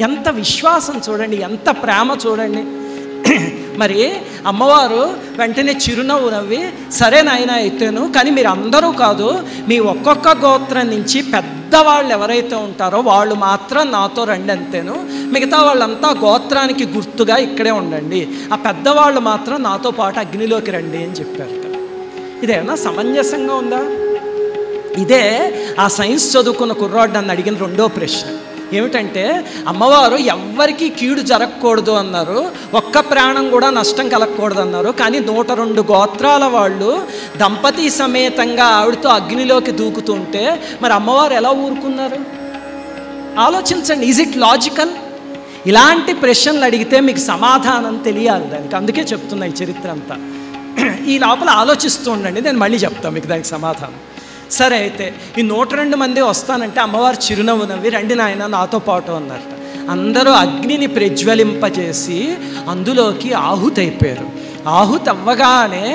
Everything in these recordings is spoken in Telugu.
ఎంత విశ్వాసం చూడండి, ఎంత ప్రేమ చూడండి. మరి అమ్మవారు వెంటనే చిరునవ్వు నవ్వి, సరే నాయన అయితేను, కానీ మీరు అందరూ కాదు, మీ ఒక్కొక్క గోత్రం నుంచి పెద్దవాళ్ళు ఎవరైతే ఉంటారో వాళ్ళు మాత్రం నాతో రండి అంతేను, మిగతా వాళ్ళంతా గోత్రానికి గుర్తుగా ఇక్కడే ఉండండి, ఆ పెద్దవాళ్ళు మాత్రం నాతో పాటు అగ్నిలోకి రండి అని చెప్పారు. ఇదేమన్నా సమంజసంగా ఉందా? ఇదే ఆ సైన్స్ చదువుకున్న కుర్రాడు నన్ను అడిగిన రెండో ప్రశ్న. ఏమిటంటే, అమ్మవారు ఎవ్వరికీ కీడు జరగకూడదు అన్నారు, ఒక్క ప్రాణం కూడా నష్టం కలగకూడదు అన్నారు, కానీ 102 గోత్రాల వాళ్ళు దంపతి సమేతంగా ఆవిడతో అగ్నిలోకి దూకుతుంటే మరి అమ్మవారు ఎలా ఊరుకున్నారు? ఆలోచించండి. Is it logical? ఇలాంటి ప్రశ్నలు అడిగితే మీకు సమాధానం తెలియాలి దానికి. అందుకే చెప్తున్నా ఈ చరిత్ర అంతా. ఈ లోపల ఆలోచిస్తూ ఉండండి, నేను మళ్ళీ చెప్తాను మీకు దానికి సమాధానం. సరే అయితే ఈ 102 మంది వస్తానంటే అమ్మవారు చిరునవ్వు నవ్వి, రండి నాయన నాతో పాటు అన్నారట. అందరూ అగ్నిని ప్రజ్వలింపజేసి అందులోకి ఆహుతి అయిపోయారు. ఆహుతి అవ్వగానే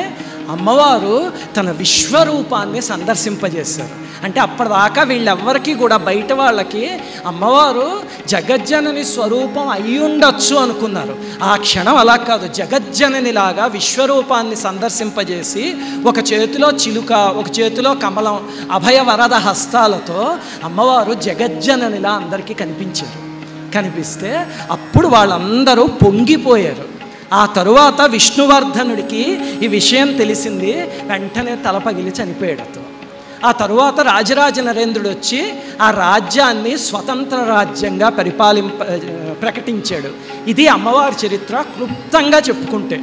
అమ్మవారు తన విశ్వరూపాన్ని సందర్శింపజేశారు. అంటే అప్పటిదాకా వీళ్ళెవ్వరికీ కూడా బయట వాళ్ళకి అమ్మవారు జగజ్జనని స్వరూపం అయి ఉండొచ్చు అనుకున్నారు. ఆ క్షణం అలా కాదు, జగజ్జననిలాగా విశ్వరూపాన్ని సందర్శింపజేసి ఒక చేతిలో చిలుక, ఒక చేతిలో కమలం, అభయవరద హస్తాలతో అమ్మవారు జగజ్జననిలా అందరికీ కనిపించారు. కనిపిస్తే అప్పుడు వాళ్ళందరూ పొంగిపోయారు. ఆ తరువాత విష్ణువర్ధనుడికి ఈ విషయం తెలిసింది, వెంటనే తల పగిలి చనిపోయాడు. ఆ తరువాత రాజరాజ నరేంద్రుడు వచ్చి ఆ రాజ్యాన్ని స్వతంత్ర రాజ్యంగా ప్రకటించాడు. ఇది అమ్మవారి చరిత్ర క్లుప్తంగా చెప్పుకుంటే.